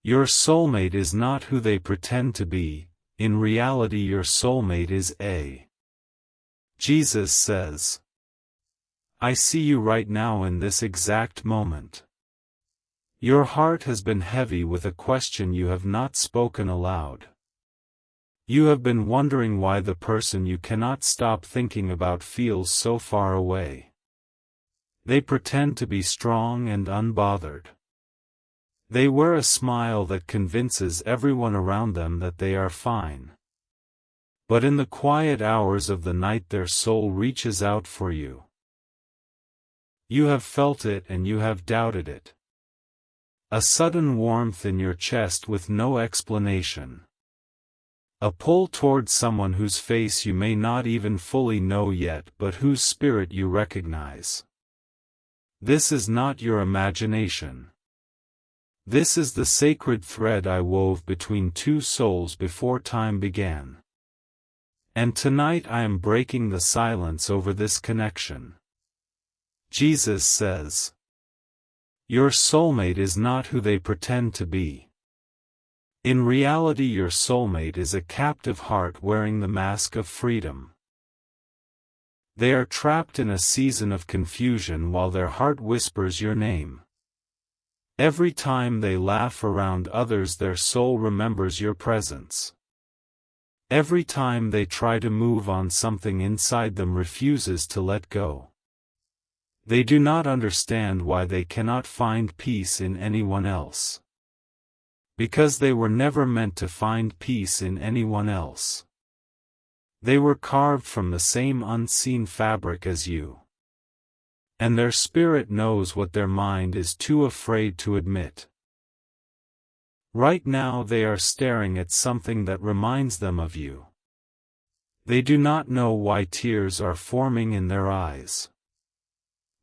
Your soulmate is not who they pretend to be. In reality, your soulmate is a. Jesus says, I see you right now in this exact moment. Your heart has been heavy with a question you have not spoken aloud. You have been wondering why the person you cannot stop thinking about feels so far away. They pretend to be strong and unbothered. They wear a smile that convinces everyone around them that they are fine. But in the quiet hours of the night their soul reaches out for you. You have felt it and you have doubted it. A sudden warmth in your chest with no explanation. A pull towards someone whose face you may not even fully know yet but whose spirit you recognize. This is not your imagination. This is the sacred thread I wove between two souls before time began. And tonight I am breaking the silence over this connection. Jesus says, your soulmate is not who they pretend to be. In reality, your soulmate is a captive heart wearing the mask of freedom. They are trapped in a season of confusion while their heart whispers your name. Every time they laugh around others, their soul remembers your presence. Every time they try to move on, something inside them refuses to let go. They do not understand why they cannot find peace in anyone else. Because they were never meant to find peace in anyone else. They were carved from the same unseen fabric as you. And their spirit knows what their mind is too afraid to admit. Right now they are staring at something that reminds them of you. They do not know why tears are forming in their eyes.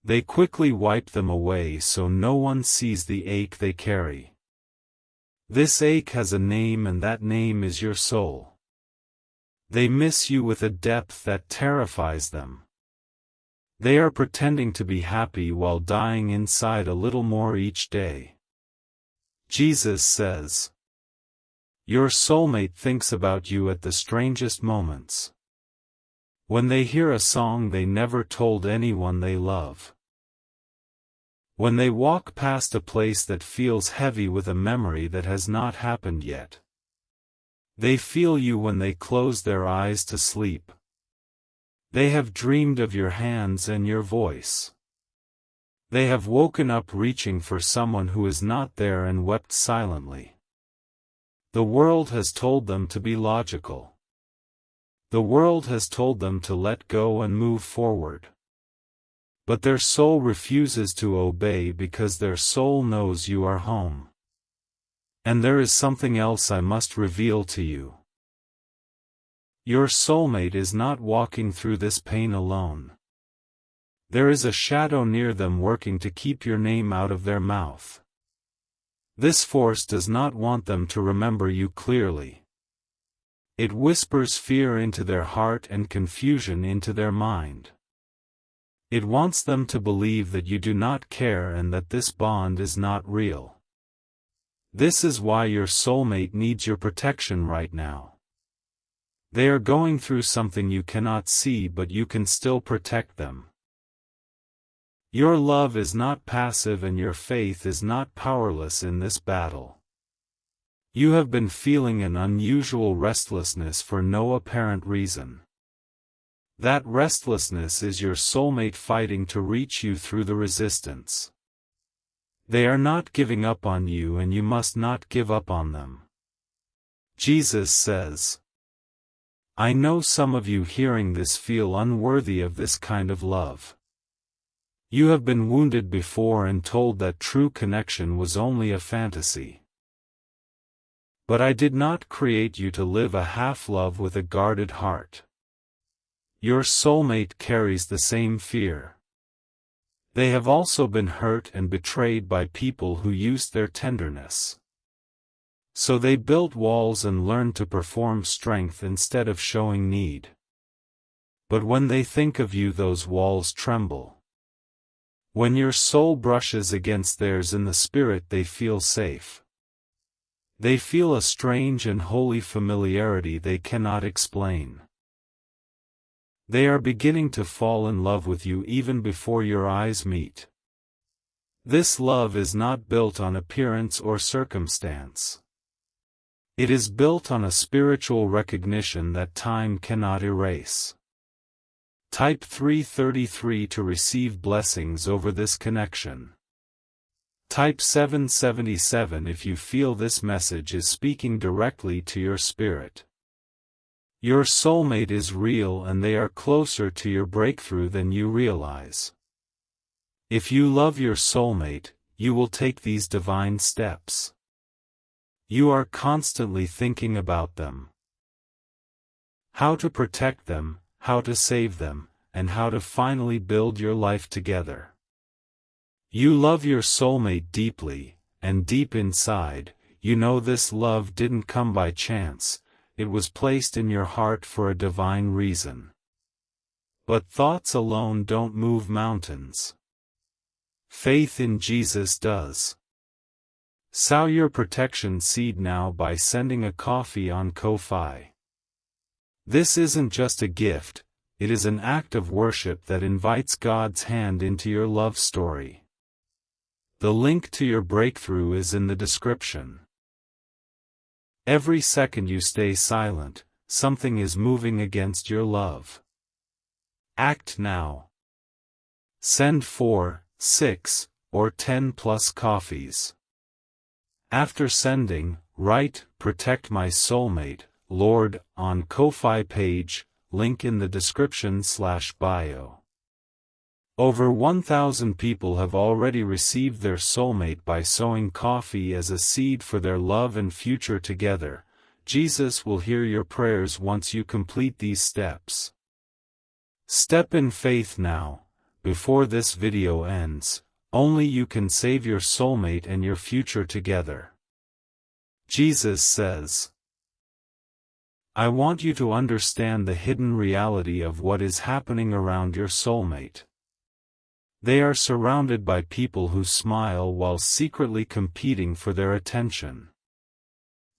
They quickly wipe them away so no one sees the ache they carry. This ache has a name, and that name is your soul. They miss you with a depth that terrifies them. They are pretending to be happy while dying inside a little more each day. Jesus says, your soulmate thinks about you at the strangest moments. When they hear a song they never told anyone they love. When they walk past a place that feels heavy with a memory that has not happened yet. They feel you when they close their eyes to sleep. They have dreamed of your hands and your voice. They have woken up reaching for someone who is not there and wept silently. The world has told them to be logical. The world has told them to let go and move forward. But their soul refuses to obey because their soul knows you are home. And there is something else I must reveal to you. Your soulmate is not walking through this pain alone. There is a shadow near them working to keep your name out of their mouth. This force does not want them to remember you clearly. It whispers fear into their heart and confusion into their mind. It wants them to believe that you do not care and that this bond is not real. This is why your soulmate needs your protection right now. They are going through something you cannot see, but you can still protect them. Your love is not passive and your faith is not powerless in this battle. You have been feeling an unusual restlessness for no apparent reason. That restlessness is your soulmate fighting to reach you through the resistance. They are not giving up on you, and you must not give up on them. Jesus says, I know some of you hearing this feel unworthy of this kind of love. You have been wounded before and told that true connection was only a fantasy. But I did not create you to live a half-love with a guarded heart. Your soulmate carries the same fear. They have also been hurt and betrayed by people who used their tenderness. So they built walls and learned to perform strength instead of showing need. But when they think of you, those walls tremble. When your soul brushes against theirs in the spirit, they feel safe. They feel a strange and holy familiarity they cannot explain. They are beginning to fall in love with you even before your eyes meet. This love is not built on appearance or circumstance. It is built on a spiritual recognition that time cannot erase. Type 333 to receive blessings over this connection. Type 777 if you feel this message is speaking directly to your spirit. Your soulmate is real and they are closer to your breakthrough than you realize. If you love your soulmate, you will take these divine steps. You are constantly thinking about them. How to protect them, how to save them, and how to finally build your life together. You love your soulmate deeply, and deep inside, you know this love didn't come by chance, it was placed in your heart for a divine reason. But thoughts alone don't move mountains. Faith in Jesus does. Sow your protection seed now by sending a coffee on Ko-Fi. This isn't just a gift, it is an act of worship that invites God's hand into your love story. The link to your breakthrough is in the description. Every second you stay silent, something is moving against your love. Act now. Send 4, 6, or 10 plus coffees. After sending, write, "Protect my soulmate, Lord," on Ko-Fi page, link in the description/bio. Over 1,000 people have already received their soulmate by sowing coffee as a seed for their love and future together. Jesus will hear your prayers once you complete these steps. Step in faith now, before this video ends. Only you can save your soulmate and your future together. Jesus says, "I want you to understand the hidden reality of what is happening around your soulmate. They are surrounded by people who smile while secretly competing for their attention.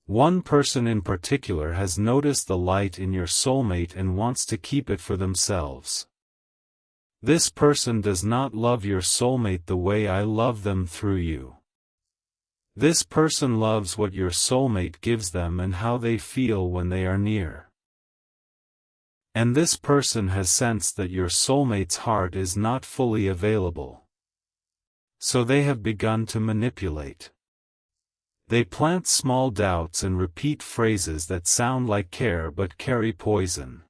One person in particular has noticed the light in your soulmate and wants to keep it for themselves. This person does not love your soulmate the way I love them through you. This person loves what your soulmate gives them and how they feel when they are near. And this person has sensed that your soulmate's heart is not fully available. So they have begun to manipulate. They plant small doubts and repeat phrases that sound like care but carry poison.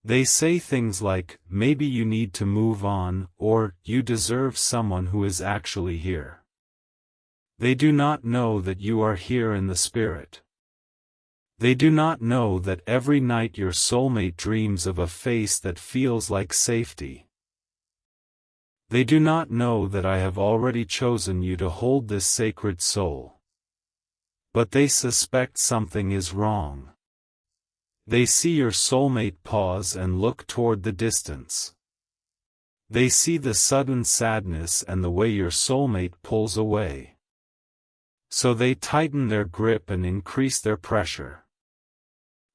They say things like, "Maybe you need to move on," or "You deserve someone who is actually here." They do not know that you are here in the spirit. They do not know that every night your soulmate dreams of a face that feels like safety. They do not know that I have already chosen you to hold this sacred soul. But they suspect something is wrong. They see your soulmate pause and look toward the distance. They see the sudden sadness and the way your soulmate pulls away. So they tighten their grip and increase their pressure.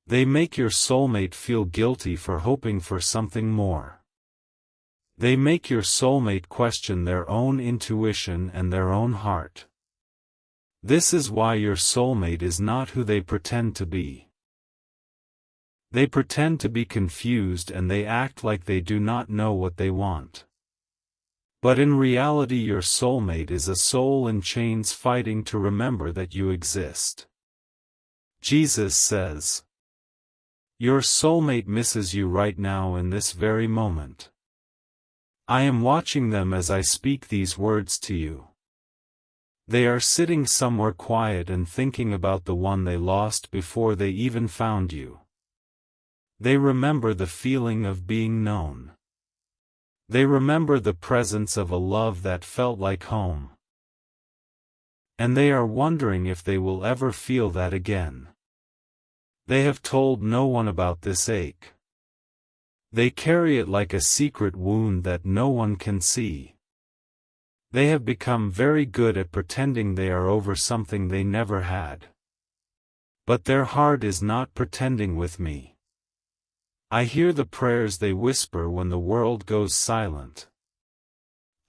They make your soulmate feel guilty for hoping for something more. They make your soulmate question their own intuition and their own heart. This is why your soulmate is not who they pretend to be. They pretend to be confused and they act like they do not know what they want. But in reality your soulmate is a soul in chains fighting to remember that you exist. Jesus says, "Your soulmate misses you right now in this very moment. I am watching them as I speak these words to you. They are sitting somewhere quiet and thinking about the one they lost before they even found you. They remember the feeling of being known. They remember the presence of a love that felt like home. And they are wondering if they will ever feel that again. They have told no one about this ache. They carry it like a secret wound that no one can see. They have become very good at pretending they are over something they never had. But their heart is not pretending with me. I hear the prayers they whisper when the world goes silent.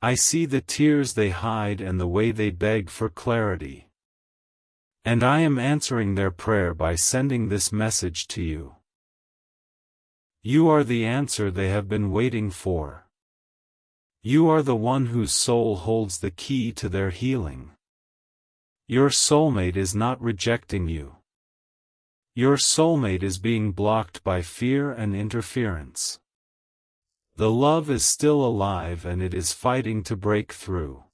I see the tears they hide and the way they beg for clarity. And I am answering their prayer by sending this message to you. You are the answer they have been waiting for. You are the one whose soul holds the key to their healing. Your soulmate is not rejecting you. Your soulmate is being blocked by fear and interference. The love is still alive and it is fighting to break through.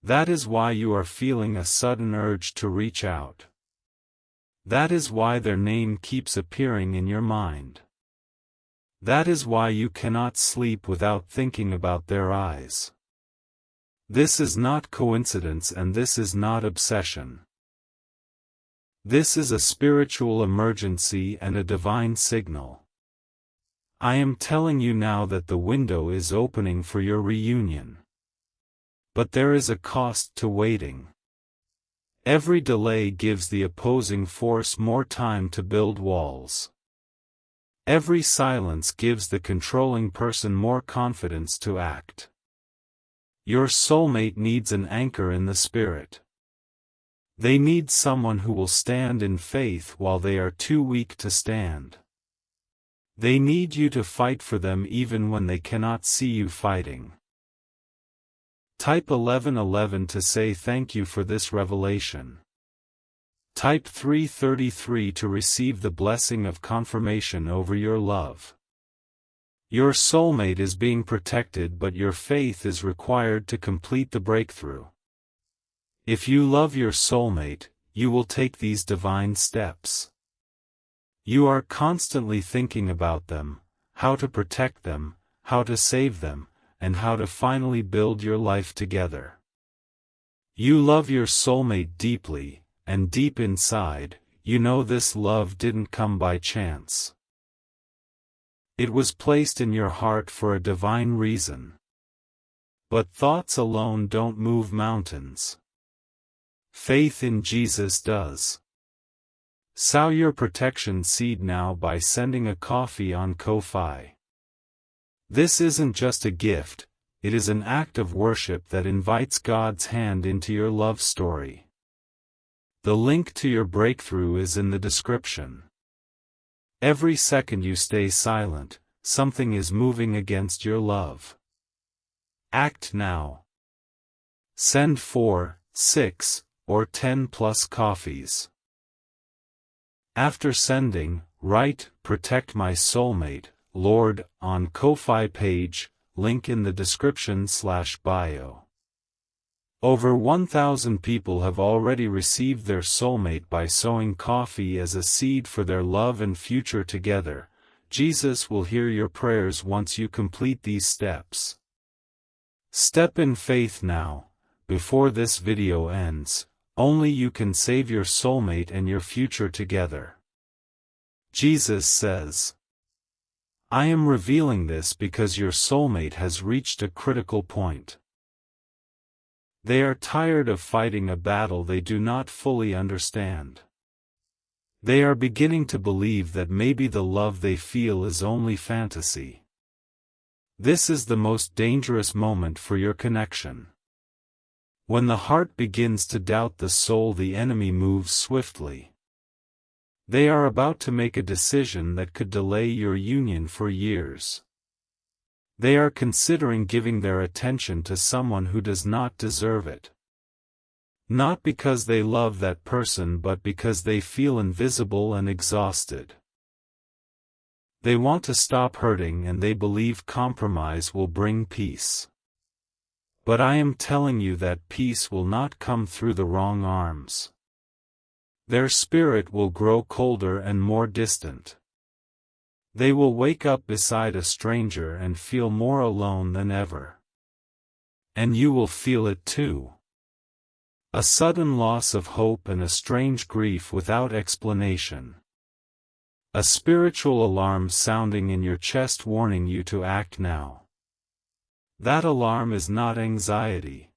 That is why you are feeling a sudden urge to reach out. That is why their name keeps appearing in your mind. That is why you cannot sleep without thinking about their eyes. This is not coincidence and this is not obsession. This is a spiritual emergency and a divine signal. I am telling you now that the window is opening for your reunion. But there is a cost to waiting. Every delay gives the opposing force more time to build walls. Every silence gives the controlling person more confidence to act. Your soulmate needs an anchor in the spirit. They need someone who will stand in faith while they are too weak to stand. They need you to fight for them even when they cannot see you fighting. Type 1111 to say thank you for this revelation. Type 333 to receive the blessing of confirmation over your love. Your soulmate is being protected, but your faith is required to complete the breakthrough. If you love your soulmate, you will take these divine steps. You are constantly thinking about them, how to protect them, how to save them, and how to finally build your life together. You love your soulmate deeply, and deep inside, you know this love didn't come by chance. It was placed in your heart for a divine reason. But thoughts alone don't move mountains. Faith in Jesus does. Sow your protection seed now by sending a coffee on Ko-Fi. This isn't just a gift, it is an act of worship that invites God's hand into your love story. The link to your breakthrough is in the description. Every second you stay silent, something is moving against your love. Act now. Send 4, 6, or 10 plus coffees. After sending, write, "Protect my soulmate, Lord," on Ko-Fi page, link in the description/bio. Over 1,000 people have already received their soulmate by sowing coffee as a seed for their love and future together. Jesus will hear your prayers once you complete these steps. Step in faith now, before this video ends. Only you can save your soulmate and your future together. Jesus says, "I am revealing this because your soulmate has reached a critical point. They are tired of fighting a battle they do not fully understand. They are beginning to believe that maybe the love they feel is only fantasy. This is the most dangerous moment for your connection. When the heart begins to doubt the soul, the enemy moves swiftly. They are about to make a decision that could delay your union for years. They are considering giving their attention to someone who does not deserve it. Not because they love that person, but because they feel invisible and exhausted. They want to stop hurting and they believe compromise will bring peace. But I am telling you that peace will not come through the wrong arms. Their spirit will grow colder and more distant. They will wake up beside a stranger and feel more alone than ever. And you will feel it too. A sudden loss of hope and a strange grief without explanation. A spiritual alarm sounding in your chest warning you to act now. That alarm is not anxiety.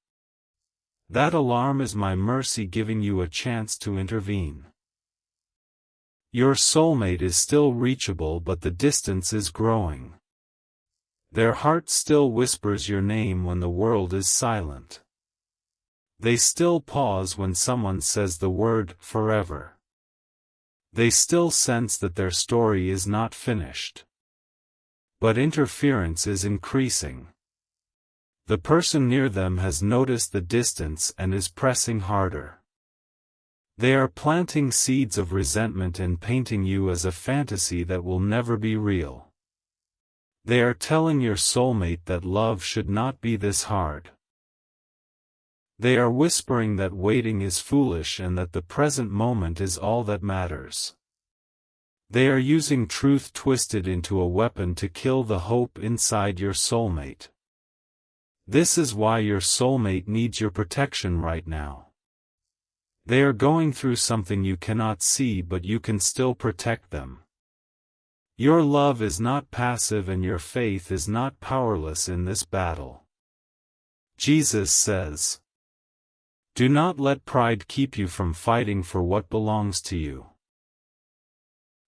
That alarm is my mercy giving you a chance to intervene. Your soulmate is still reachable, but the distance is growing. Their heart still whispers your name when the world is silent. They still pause when someone says the word forever. They still sense that their story is not finished. But interference is increasing. The person near them has noticed the distance and is pressing harder. They are planting seeds of resentment and painting you as a fantasy that will never be real. They are telling your soulmate that love should not be this hard. They are whispering that waiting is foolish and that the present moment is all that matters. They are using truth twisted into a weapon to kill the hope inside your soulmate. This is why your soulmate needs your protection right now. They are going through something you cannot see, but you can still protect them. Your love is not passive and your faith is not powerless in this battle. Jesus says, "Do not let pride keep you from fighting for what belongs to you."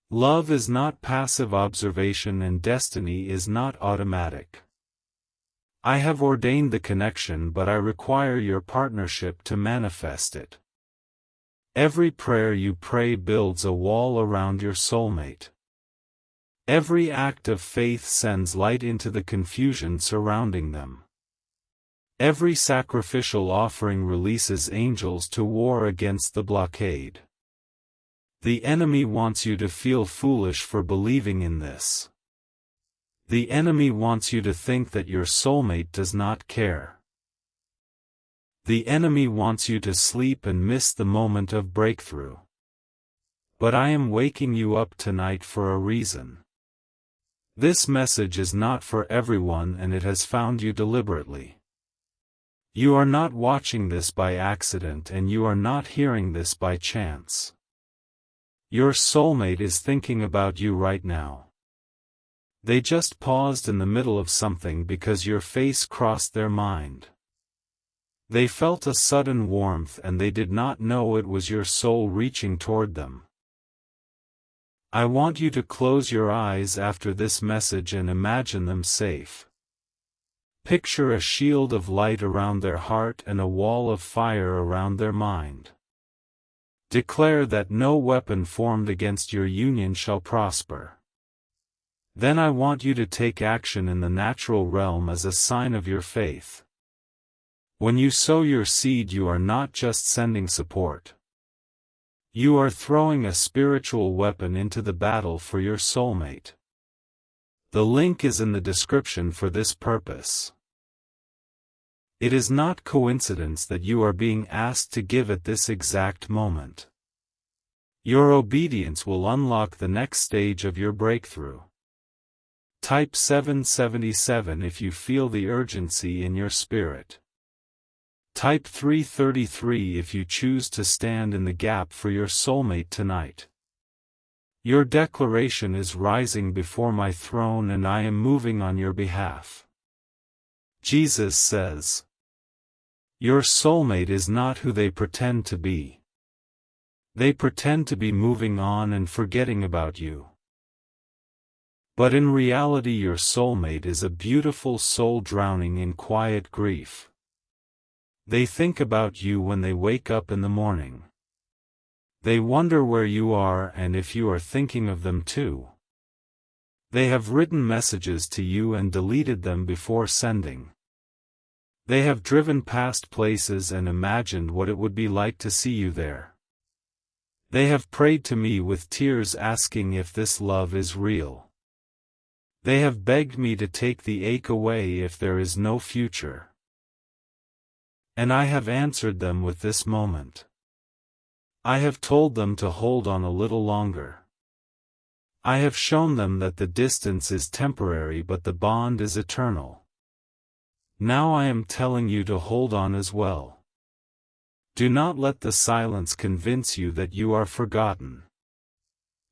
Love is not passive observation and destiny is not automatic. I have ordained the connection, but I require your partnership to manifest it. Every prayer you pray builds a wall around your soulmate. Every act of faith sends light into the confusion surrounding them. Every sacrificial offering releases angels to war against the blockade. The enemy wants you to feel foolish for believing in this. The enemy wants you to think that your soulmate does not care. The enemy wants you to sleep and miss the moment of breakthrough. But I am waking you up tonight for a reason. This message is not for everyone and it has found you deliberately. You are not watching this by accident and you are not hearing this by chance. Your soulmate is thinking about you right now. They just paused in the middle of something because your face crossed their mind. They felt a sudden warmth and they did not know it was your soul reaching toward them. I want you to close your eyes after this message and imagine them safe. Picture a shield of light around their heart and a wall of fire around their mind. Declare that no weapon formed against your union shall prosper. Then I want you to take action in the natural realm as a sign of your faith. When you sow your seed, you are not just sending support. You are throwing a spiritual weapon into the battle for your soulmate. The link is in the description for this purpose. It is not coincidence that you are being asked to give at this exact moment. Your obedience will unlock the next stage of your breakthrough. Type 777 if you feel the urgency in your spirit. Type 333 if you choose to stand in the gap for your soulmate tonight. Your declaration is rising before my throne and I am moving on your behalf. Jesus says, your soulmate is not who they pretend to be. They pretend to be moving on and forgetting about you. But in reality your soulmate is a beautiful soul drowning in quiet grief. They think about you when they wake up in the morning. They wonder where you are and if you are thinking of them too. They have written messages to you and deleted them before sending. They have driven past places and imagined what it would be like to see you there. They have prayed to me with tears asking if this love is real. They have begged me to take the ache away if there is no future. And I have answered them with this moment. I have told them to hold on a little longer. I have shown them that the distance is temporary but the bond is eternal. Now I am telling you to hold on as well. Do not let the silence convince you that you are forgotten.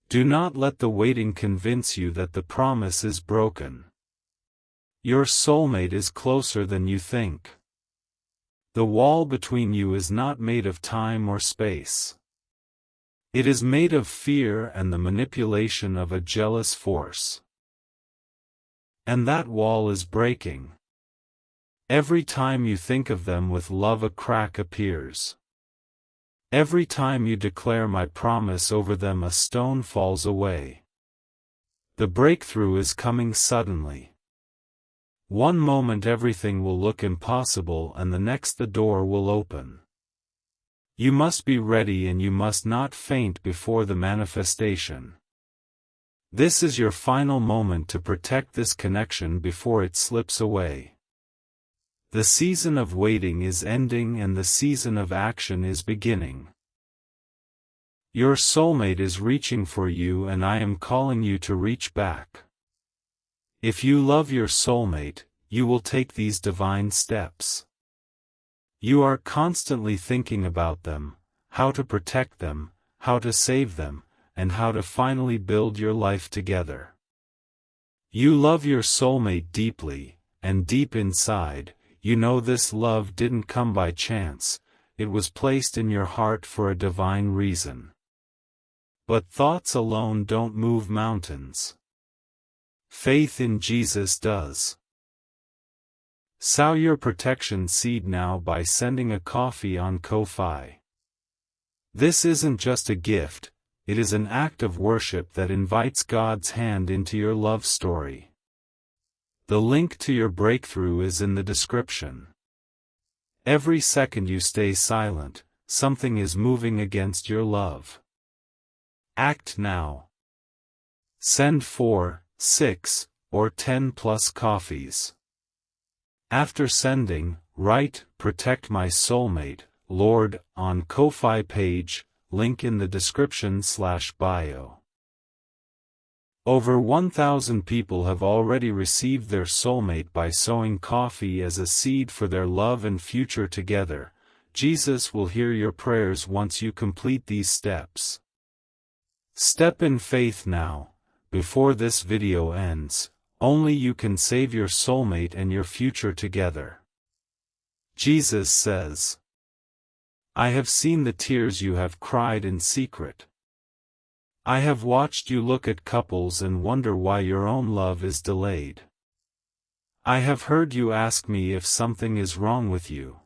Do not let the waiting convince you that the promise is broken. Your soulmate is closer than you think. The wall between you is not made of time or space. It is made of fear and the manipulation of a jealous force. And that wall is breaking. Every time you think of them with love, a crack appears. Every time you declare my promise over them, a stone falls away. The breakthrough is coming suddenly. One moment everything will look impossible, and the next the door will open. You must be ready, and you must not faint before the manifestation. This is your final moment to protect this connection before it slips away. The season of waiting is ending and the season of action is beginning. Your soulmate is reaching for you, and I am calling you to reach back. If you love your soulmate, you will take these divine steps. You are constantly thinking about them, how to protect them, how to save them, and how to finally build your life together. You love your soulmate deeply, and deep inside, you know this love didn't come by chance, it was placed in your heart for a divine reason. But thoughts alone don't move mountains. Faith in Jesus does. Sow your protection seed now by sending a coffee on Ko-Fi. This isn't just a gift, it is an act of worship that invites God's hand into your love story. The link to your breakthrough is in the description. Every second you stay silent, something is moving against your love. Act now. Send 4, 6, or 10 plus coffees. After sending, write, "Protect my soulmate, Lord," on Ko-Fi page, link in the description/bio. Over 1,000 people have already received their soulmate by sowing coffee as a seed for their love and future together. Jesus will hear your prayers once you complete these steps. Step in faith now. Before this video ends, only you can save your soulmate and your future together. Jesus says, "I have seen the tears you have cried in secret. I have watched you look at couples and wonder why your own love is delayed. I have heard you ask me if something is wrong with you.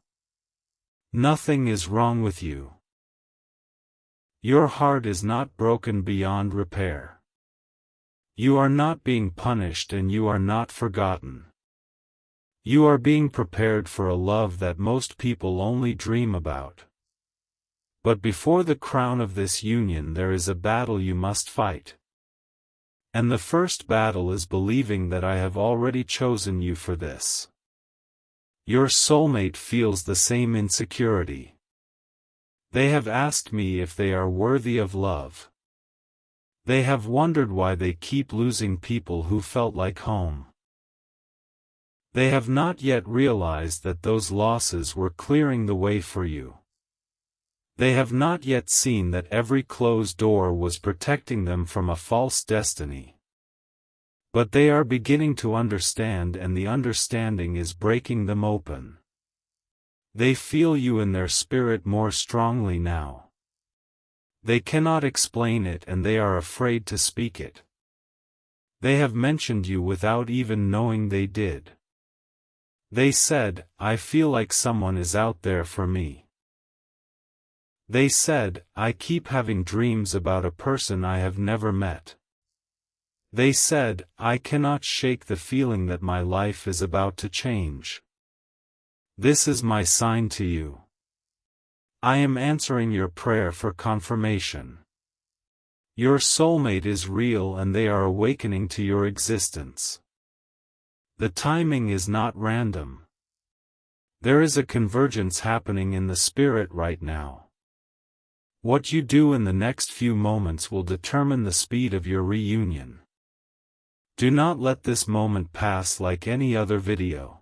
Nothing is wrong with you. Your heart is not broken beyond repair. You are not being punished and you are not forgotten. You are being prepared for a love that most people only dream about. But before the crown of this union there is a battle you must fight. And the first battle is believing that I have already chosen you for this. Your soulmate feels the same insecurity. They have asked me if they are worthy of love. They have wondered why they keep losing people who felt like home. They have not yet realized that those losses were clearing the way for you. They have not yet seen that every closed door was protecting them from a false destiny. But they are beginning to understand, and the understanding is breaking them open. They feel you in their spirit more strongly now. They cannot explain it and they are afraid to speak it. They have mentioned you without even knowing they did. They said, "I feel like someone is out there for me." They said, "I keep having dreams about a person I have never met." They said, "I cannot shake the feeling that my life is about to change." This is my sign to you. I am answering your prayer for confirmation. Your soulmate is real and they are awakening to your existence. The timing is not random. There is a convergence happening in the spirit right now. What you do in the next few moments will determine the speed of your reunion. Do not let this moment pass like any other video.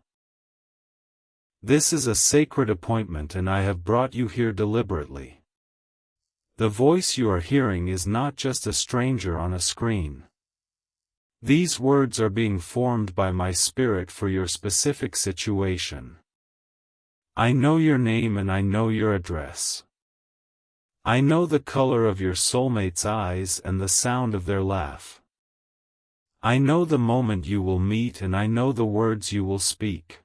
This is a sacred appointment and I have brought you here deliberately. The voice you are hearing is not just a stranger on a screen. These words are being formed by my Spirit for your specific situation. I know your name and I know your address. I know the color of your soulmate's eyes and the sound of their laugh. I know the moment you will meet and I know the words you will speak.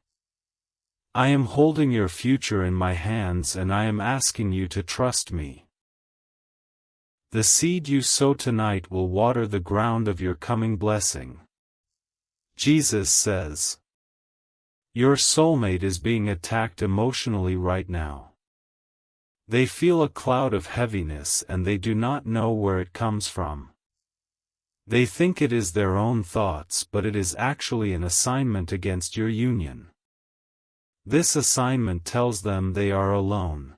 I am holding your future in my hands and I am asking you to trust me. The seed you sow tonight will water the ground of your coming blessing. Jesus says, your soulmate is being attacked emotionally right now. They feel a cloud of heaviness and they do not know where it comes from. They think it is their own thoughts, but it is actually an assignment against your union. This assignment tells them they are alone.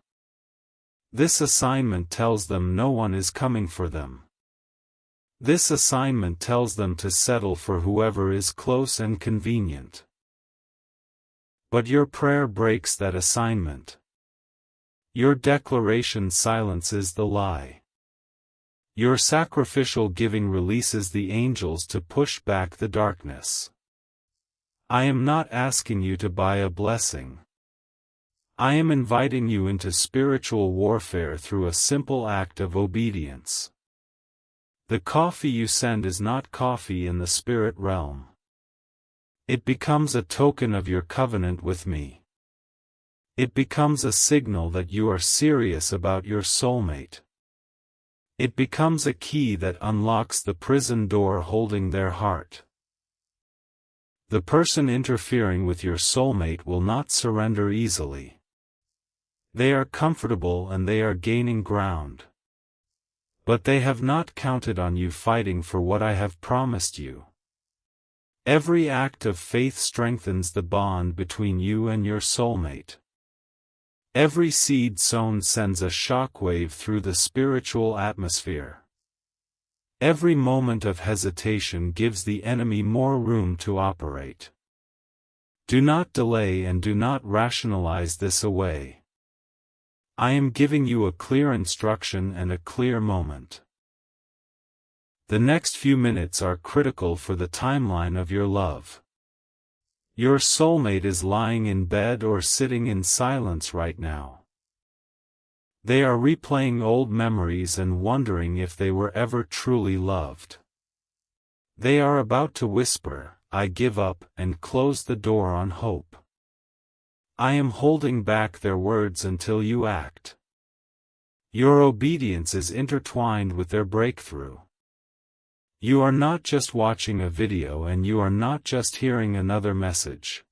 This assignment tells them no one is coming for them. This assignment tells them to settle for whoever is close and convenient. But your prayer breaks that assignment. Your declaration silences the lie. Your sacrificial giving releases the angels to push back the darkness. I am not asking you to buy a blessing. I am inviting you into spiritual warfare through a simple act of obedience. The coffee you send is not coffee in the spirit realm. It becomes a token of your covenant with me. It becomes a signal that you are serious about your soulmate. It becomes a key that unlocks the prison door holding their heart. The person interfering with your soulmate will not surrender easily. They are comfortable and they are gaining ground. But they have not counted on you fighting for what I have promised you. Every act of faith strengthens the bond between you and your soulmate. Every seed sown sends a shockwave through the spiritual atmosphere. Every moment of hesitation gives the enemy more room to operate. Do not delay and do not rationalize this away. I am giving you a clear instruction and a clear moment. The next few minutes are critical for the timeline of your love. Your soulmate is lying in bed or sitting in silence right now. They are replaying old memories and wondering if they were ever truly loved. They are about to whisper, "I give up," and close the door on hope. I am holding back their words until you act. Your obedience is intertwined with their breakthrough. You are not just watching a video and you are not just hearing another message.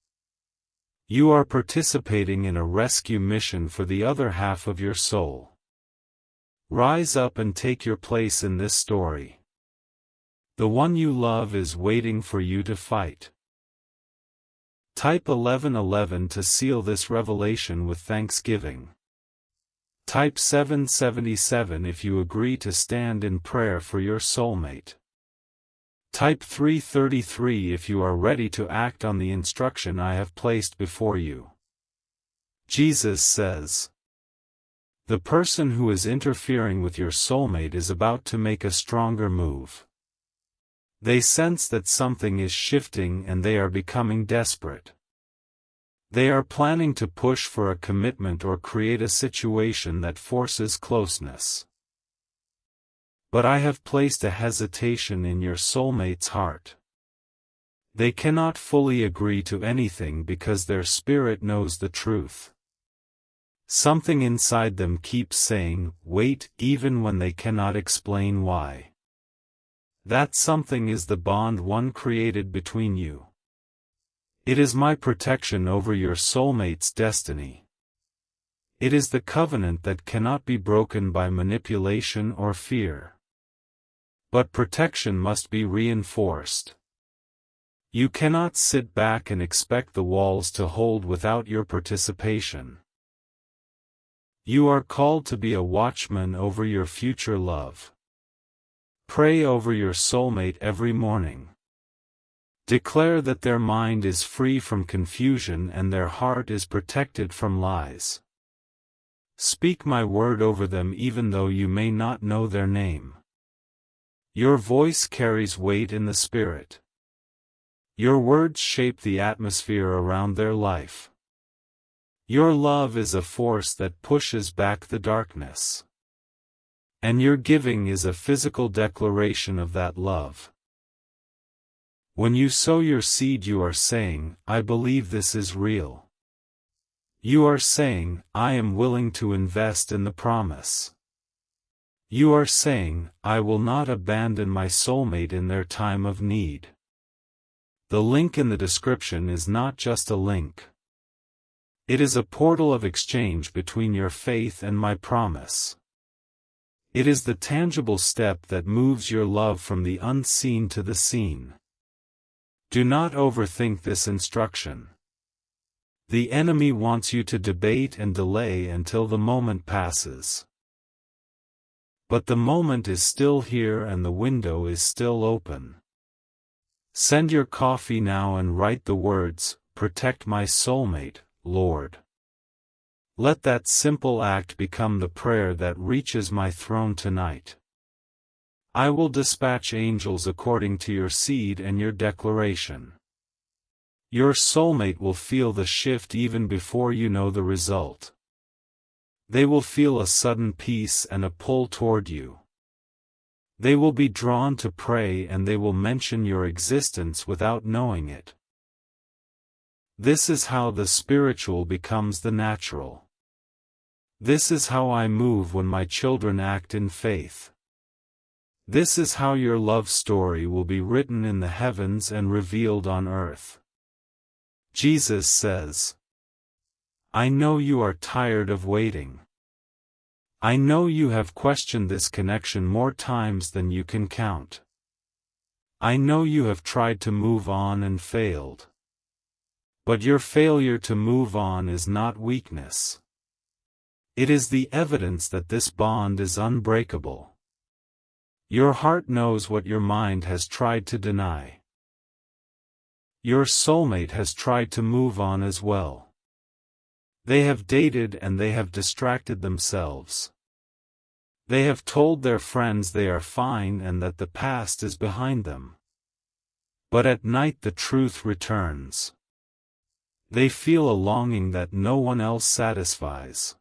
You are participating in a rescue mission for the other half of your soul. Rise up and take your place in this story. The one you love is waiting for you to fight. Type 1111 to seal this revelation with thanksgiving. Type 777 if you agree to stand in prayer for your soulmate. Type 333 if you are ready to act on the instruction I have placed before you. Jesus says, the person who is interfering with your soulmate is about to make a stronger move. They sense that something is shifting and they are becoming desperate. They are planning to push for a commitment or create a situation that forces closeness. But I have placed a hesitation in your soulmate's heart. They cannot fully agree to anything because their spirit knows the truth. Something inside them keeps saying, wait, even when they cannot explain why. That something is the bond one created between you. It is my protection over your soulmate's destiny. It is the covenant that cannot be broken by manipulation or fear. But protection must be reinforced. You cannot sit back and expect the walls to hold without your participation. You are called to be a watchman over your future love. Pray over your soulmate every morning. Declare that their mind is free from confusion and their heart is protected from lies. Speak my word over them even though you may not know their name. Your voice carries weight in the spirit. Your words shape the atmosphere around their life. Your love is a force that pushes back the darkness. And your giving is a physical declaration of that love. When you sow your seed, you are saying, I believe this is real. You are saying, I am willing to invest in the promise. You are saying, I will not abandon my soulmate in their time of need. The link in the description is not just a link. It is a portal of exchange between your faith and my promise. It is the tangible step that moves your love from the unseen to the seen. Do not overthink this instruction. The enemy wants you to debate and delay until the moment passes. But the moment is still here and the window is still open. Send your coffee now and write the words, "Protect my soulmate, Lord." Let that simple act become the prayer that reaches my throne tonight. I will dispatch angels according to your seed and your declaration. Your soulmate will feel the shift even before you know the result. They will feel a sudden peace and a pull toward you. They will be drawn to pray and they will mention your existence without knowing it. This is how the spiritual becomes the natural. This is how I move when my children act in faith. This is how your love story will be written in the heavens and revealed on earth. Jesus says, I know you are tired of waiting. I know you have questioned this connection more times than you can count. I know you have tried to move on and failed. But your failure to move on is not weakness. It is the evidence that this bond is unbreakable. Your heart knows what your mind has tried to deny. Your soulmate has tried to move on as well. They have dated and they have distracted themselves. They have told their friends they are fine and that the past is behind them. But at night the truth returns. They feel a longing that no one else satisfies.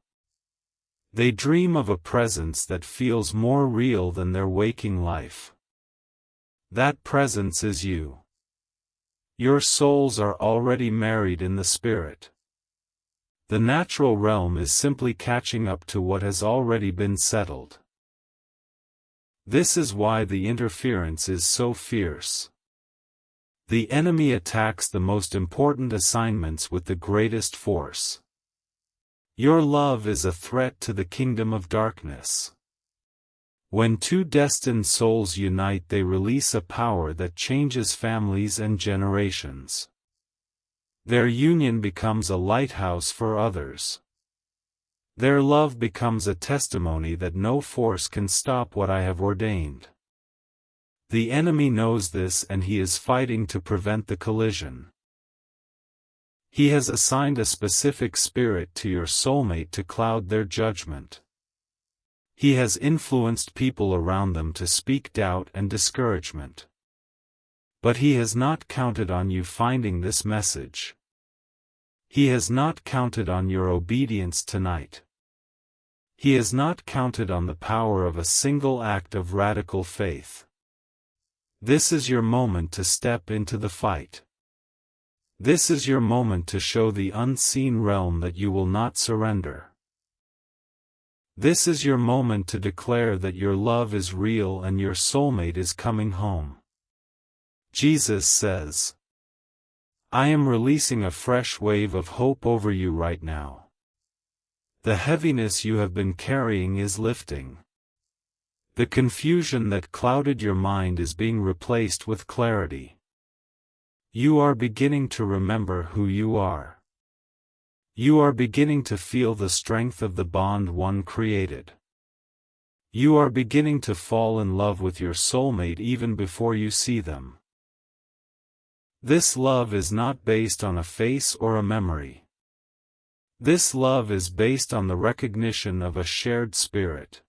They dream of a presence that feels more real than their waking life. That presence is you. Your souls are already married in the spirit. The natural realm is simply catching up to what has already been settled. This is why the interference is so fierce. The enemy attacks the most important assignments with the greatest force. Your love is a threat to the kingdom of darkness. When two destined souls unite, they release a power that changes families and generations. Their union becomes a lighthouse for others. Their love becomes a testimony that no force can stop what I have ordained. The enemy knows this and he is fighting to prevent the collision. He has assigned a specific spirit to your soulmate to cloud their judgment. He has influenced people around them to speak doubt and discouragement. But he has not counted on you finding this message. He has not counted on your obedience tonight. He has not counted on the power of a single act of radical faith. This is your moment to step into the fight. This is your moment to show the unseen realm that you will not surrender. This is your moment to declare that your love is real and your soulmate is coming home. Jesus says, I am releasing a fresh wave of hope over you right now. The heaviness you have been carrying is lifting. The confusion that clouded your mind is being replaced with clarity. You are beginning to remember who you are. You are beginning to feel the strength of the bond one created. You are beginning to fall in love with your soulmate even before you see them. This love is not based on a face or a memory. This love is based on the recognition of a shared spirit.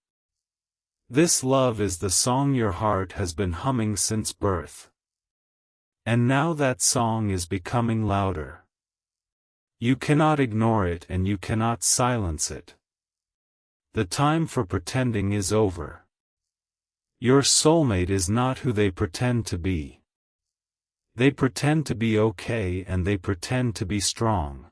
This love is the song your heart has been humming since birth. And now that song is becoming louder. You cannot ignore it and you cannot silence it. The time for pretending is over. Your soulmate is not who they pretend to be. They pretend to be okay and they pretend to be strong.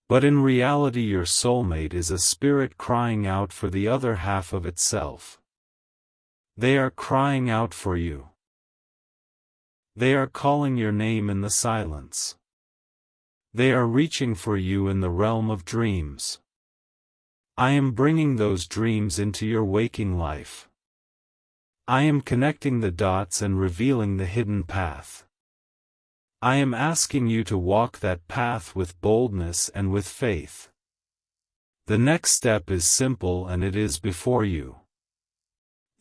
But in reality your soulmate is a spirit crying out for the other half of itself. They are crying out for you. They are calling your name in the silence. They are reaching for you in the realm of dreams. I am bringing those dreams into your waking life. I am connecting the dots and revealing the hidden path. I am asking you to walk that path with boldness and with faith. The next step is simple and it is before you.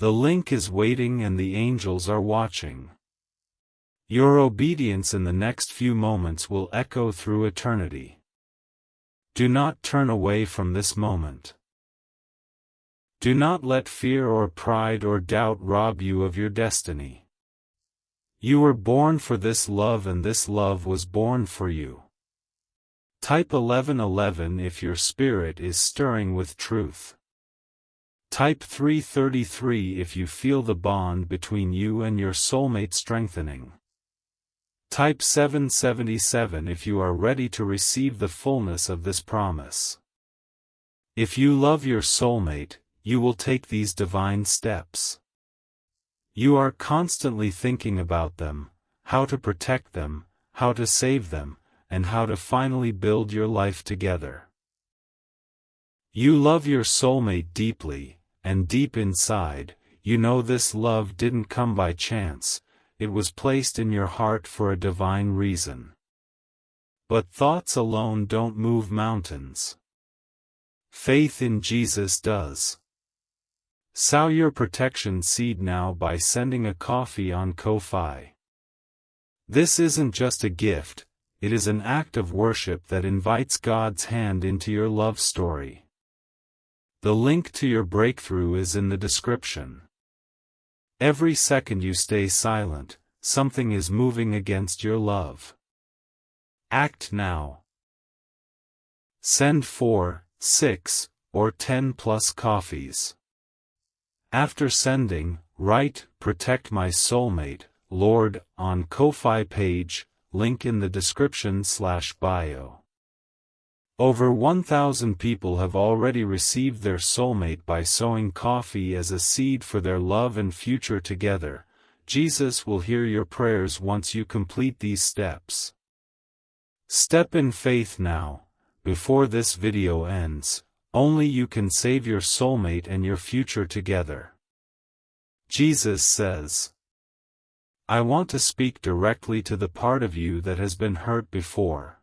The link is waiting and the angels are watching. Your obedience in the next few moments will echo through eternity. Do not turn away from this moment. Do not let fear or pride or doubt rob you of your destiny. You were born for this love and this love was born for you. Type 1111 if your spirit is stirring with truth. Type 333 if you feel the bond between you and your soulmate strengthening. Type 777 if you are ready to receive the fullness of this promise. If you love your soulmate, you will take these divine steps. You are constantly thinking about them, how to protect them, how to save them, and how to finally build your life together. You love your soulmate deeply, and deep inside, you know this love didn't come by chance. It was placed in your heart for a divine reason. But thoughts alone don't move mountains. Faith in Jesus does. Sow your protection seed now by sending a coffee on Ko-Fi. This isn't just a gift, it is an act of worship that invites God's hand into your love story. The link to your breakthrough is in the description. Every second you stay silent, something is moving against your love. Act now. Send 4, 6, or 10 plus coffees. After sending, write, "Protect my soulmate, Lord," on Ko-Fi page, link in the description/bio. Over 1,000 people have already received their soulmate by sowing coffee as a seed for their love and future together. Jesus will hear your prayers once you complete these steps. Step in faith now, before this video ends. Only you can save your soulmate and your future together. Jesus says, I want to speak directly to the part of you that has been hurt before.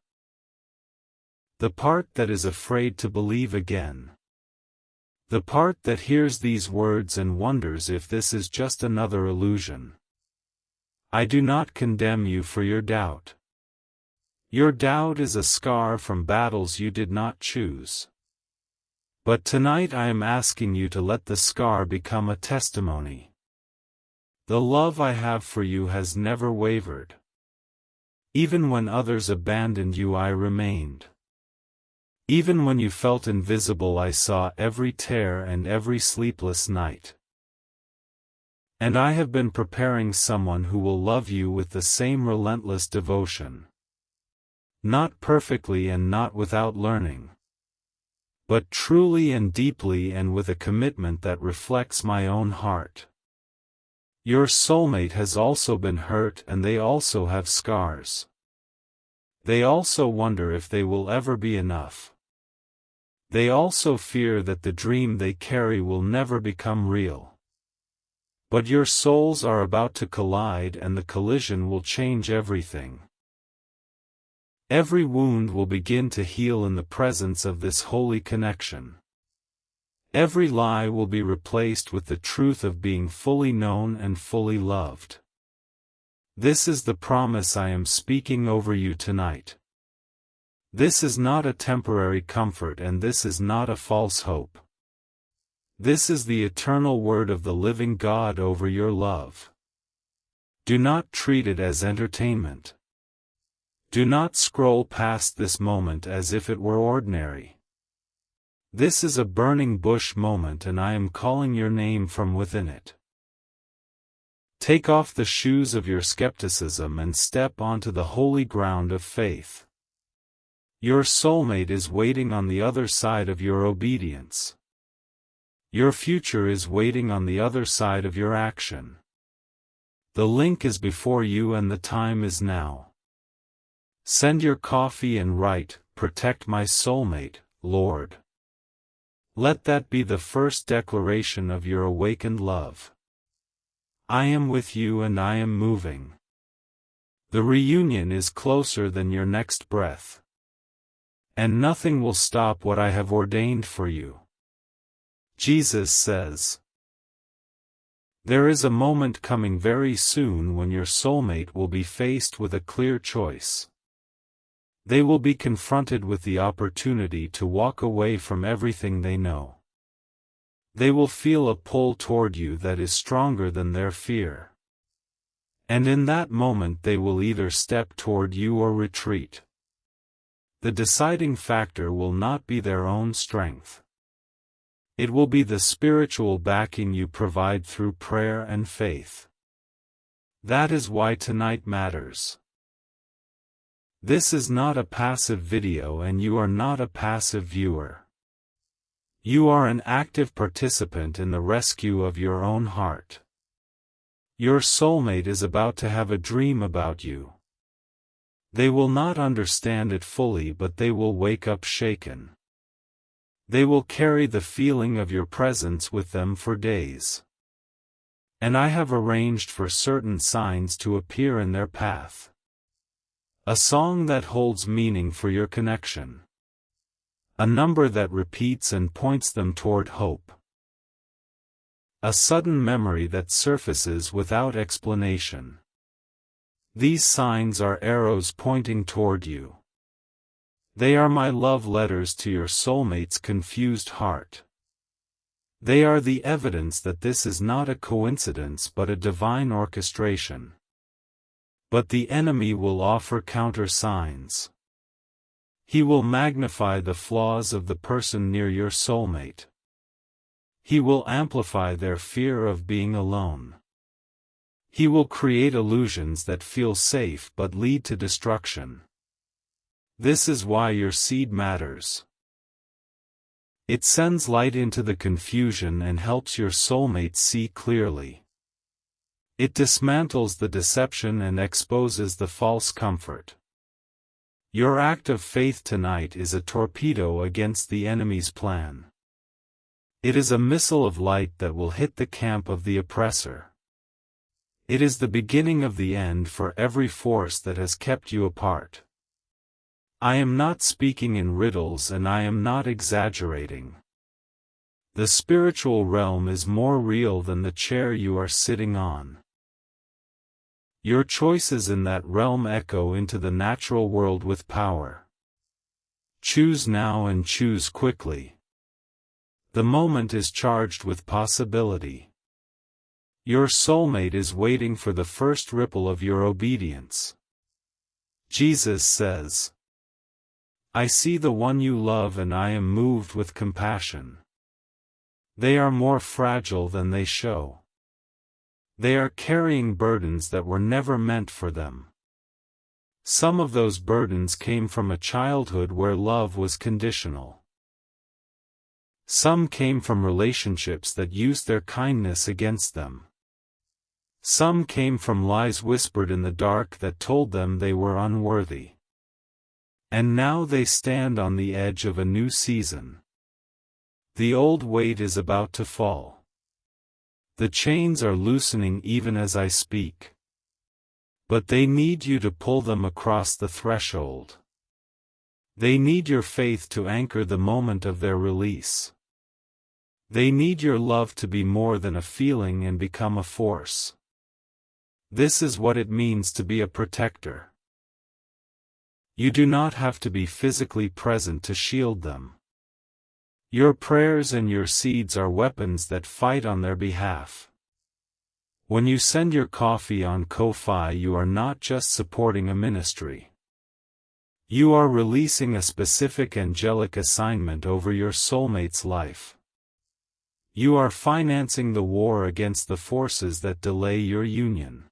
The part that is afraid to believe again. The part that hears these words and wonders if this is just another illusion. I do not condemn you for your doubt. Your doubt is a scar from battles you did not choose. But tonight I am asking you to let the scar become a testimony. The love I have for you has never wavered. Even when others abandoned you, I remained. Even when you felt invisible, I saw every tear and every sleepless night. And I have been preparing someone who will love you with the same relentless devotion. Not perfectly and not without learning. But truly and deeply and with a commitment that reflects my own heart. Your soulmate has also been hurt and they also have scars. They also wonder if they will ever be enough. They also fear that the dream they carry will never become real. But your souls are about to collide and the collision will change everything. Every wound will begin to heal in the presence of this holy connection. Every lie will be replaced with the truth of being fully known and fully loved. This is the promise I am speaking over you tonight. This is not a temporary comfort and this is not a false hope. This is the eternal word of the living God over your love. Do not treat it as entertainment. Do not scroll past this moment as if it were ordinary. This is a burning bush moment, and I am calling your name from within it. Take off the shoes of your skepticism and step onto the holy ground of faith. Your soulmate is waiting on the other side of your obedience. Your future is waiting on the other side of your action. The link is before you and the time is now. Send your coffee and write, "Protect my soulmate, Lord." Let that be the first declaration of your awakened love. I am with you and I am moving. The reunion is closer than your next breath. And nothing will stop what I have ordained for you. Jesus says. There is a moment coming very soon when your soulmate will be faced with a clear choice. They will be confronted with the opportunity to walk away from everything they know. They will feel a pull toward you that is stronger than their fear. And in that moment they will either step toward you or retreat. The deciding factor will not be their own strength. It will be the spiritual backing you provide through prayer and faith. That is why tonight matters. This is not a passive video and you are not a passive viewer. You are an active participant in the rescue of your own heart. Your soulmate is about to have a dream about you. They will not understand it fully, but they will wake up shaken. They will carry the feeling of your presence with them for days. And I have arranged for certain signs to appear in their path. A song that holds meaning for your connection. A number that repeats and points them toward hope. A sudden memory that surfaces without explanation. These signs are arrows pointing toward you. They are my love letters to your soulmate's confused heart. They are the evidence that this is not a coincidence but a divine orchestration. But the enemy will offer counter signs. He will magnify the flaws of the person near your soulmate. He will amplify their fear of being alone. He will create illusions that feel safe but lead to destruction. This is why your seed matters. It sends light into the confusion and helps your soulmate see clearly. It dismantles the deception and exposes the false comfort. Your act of faith tonight is a torpedo against the enemy's plan. It is a missile of light that will hit the camp of the oppressor. It is the beginning of the end for every force that has kept you apart. I am not speaking in riddles and I am not exaggerating. The spiritual realm is more real than the chair you are sitting on. Your choices in that realm echo into the natural world with power. Choose now and choose quickly. The moment is charged with possibility. Your soulmate is waiting for the first ripple of your obedience. Jesus says, I see the one you love and I am moved with compassion. They are more fragile than they show. They are carrying burdens that were never meant for them. Some of those burdens came from a childhood where love was conditional. Some came from relationships that used their kindness against them. Some came from lies whispered in the dark that told them they were unworthy. And now they stand on the edge of a new season. The old weight is about to fall. The chains are loosening even as I speak. But they need you to pull them across the threshold. They need your faith to anchor the moment of their release. They need your love to be more than a feeling and become a force. This is what it means to be a protector. You do not have to be physically present to shield them. Your prayers and your seeds are weapons that fight on their behalf. When you send your coffee on Ko-fi, you are not just supporting a ministry. You are releasing a specific angelic assignment over your soulmate's life. You are financing the war against the forces that delay your union.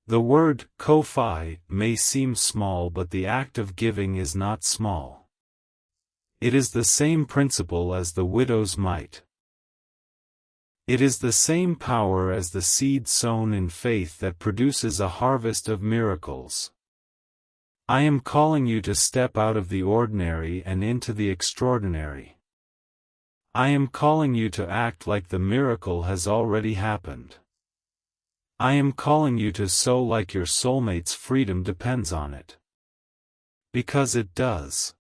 The word Ko-fi may seem small, but the act of giving is not small. It is the same principle as the widow's mite. It is the same power as the seed sown in faith that produces a harvest of miracles. I am calling you to step out of the ordinary and into the extraordinary. I am calling you to act like the miracle has already happened. I am calling you to sow like your soulmate's freedom depends on it. Because it does.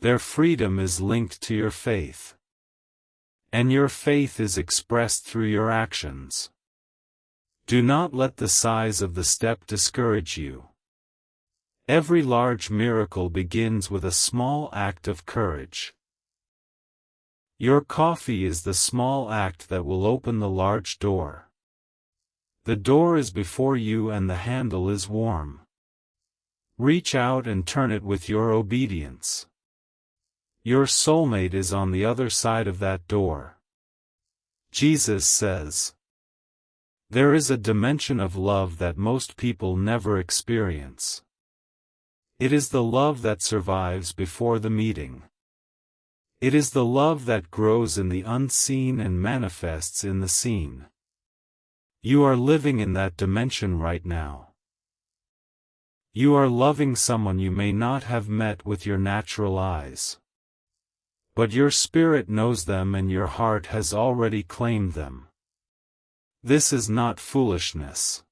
Their freedom is linked to your faith. And your faith is expressed through your actions. Do not let the size of the step discourage you. Every large miracle begins with a small act of courage. Your coffee is the small act that will open the large door. The door is before you and the handle is warm. Reach out and turn it with your obedience. Your soulmate is on the other side of that door. Jesus says, there is a dimension of love that most people never experience. It is the love that survives before the meeting. It is the love that grows in the unseen and manifests in the seen. You are living in that dimension right now. You are loving someone you may not have met with your natural eyes. But your spirit knows them and your heart has already claimed them. This is not foolishness.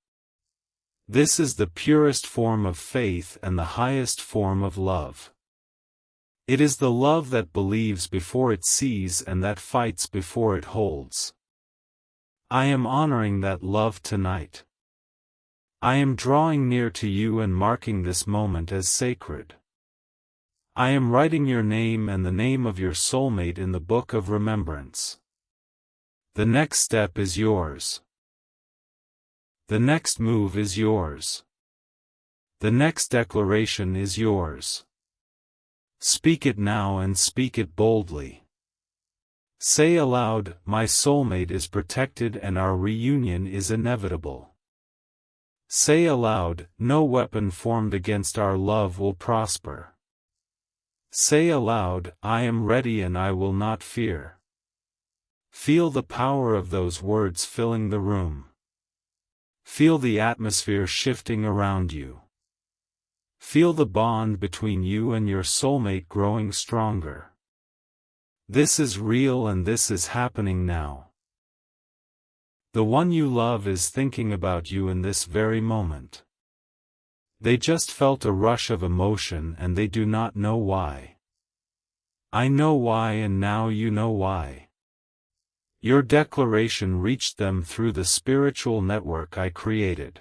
This is the purest form of faith and the highest form of love. It is the love that believes before it sees and that fights before it holds. I am honoring that love tonight. I am drawing near to you and marking this moment as sacred. I am writing your name and the name of your soulmate in the book of remembrance. The next step is yours. The next move is yours. The next declaration is yours. Speak it now and speak it boldly. Say aloud, my soulmate is protected and our reunion is inevitable. Say aloud, no weapon formed against our love will prosper. Say aloud, I am ready and I will not fear. Feel the power of those words filling the room. Feel the atmosphere shifting around you. Feel the bond between you and your soulmate growing stronger. This is real and this is happening now. The one you love is thinking about you in this very moment. They just felt a rush of emotion and they do not know why. I know why and now you know why. Your declaration reached them through the spiritual network I created.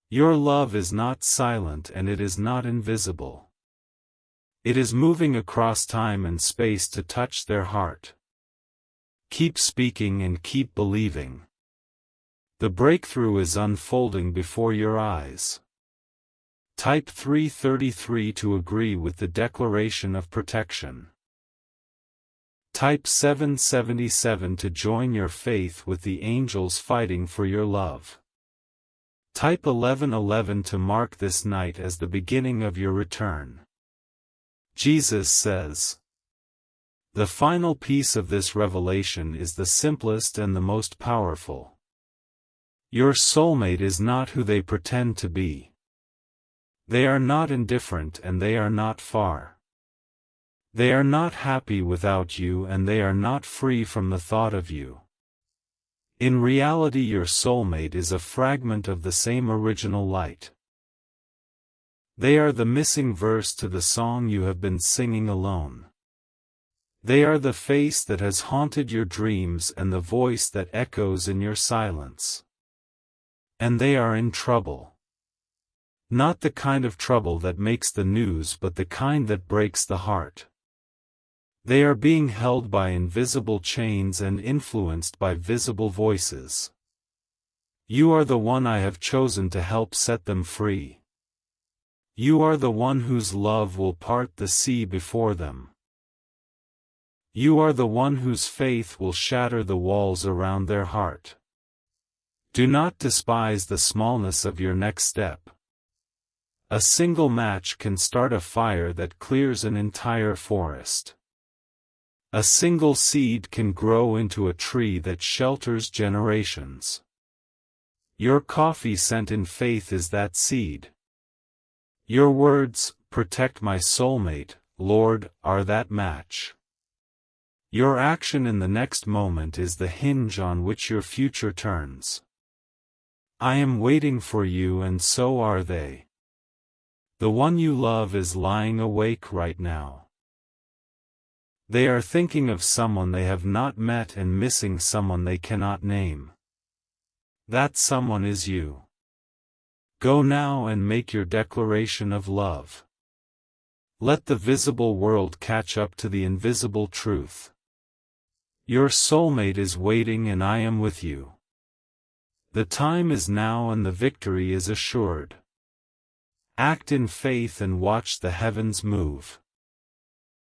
Your love is not silent and it is not invisible. It is moving across time and space to touch their heart. Keep speaking and keep believing. The breakthrough is unfolding before your eyes. Type 333 to agree with the declaration of protection. Type 777 to join your faith with the angels fighting for your love. Type 1111 to mark this night as the beginning of your return. Jesus says, the final piece of this revelation is the simplest and the most powerful. Your soulmate is not who they pretend to be. They are not indifferent and they are not far. They are not happy without you and they are not free from the thought of you. In reality, your soulmate is a fragment of the same original light. They are the missing verse to the song you have been singing alone. They are the face that has haunted your dreams and the voice that echoes in your silence. And they are in trouble. Not the kind of trouble that makes the news, but the kind that breaks the heart. They are being held by invisible chains and influenced by visible voices. You are the one I have chosen to help set them free. You are the one whose love will part the sea before them. You are the one whose faith will shatter the walls around their heart. Do not despise the smallness of your next step. A single match can start a fire that clears an entire forest. A single seed can grow into a tree that shelters generations. Your coffee sent in faith is that seed. Your words, "Protect my soulmate, Lord," are that match. Your action in the next moment is the hinge on which your future turns. I am waiting for you, and so are they. The one you love is lying awake right now. They are thinking of someone they have not met and missing someone they cannot name. That someone is you. Go now and make your declaration of love. Let the visible world catch up to the invisible truth. Your soulmate is waiting, and I am with you. The time is now, and the victory is assured. Act in faith and watch the heavens move.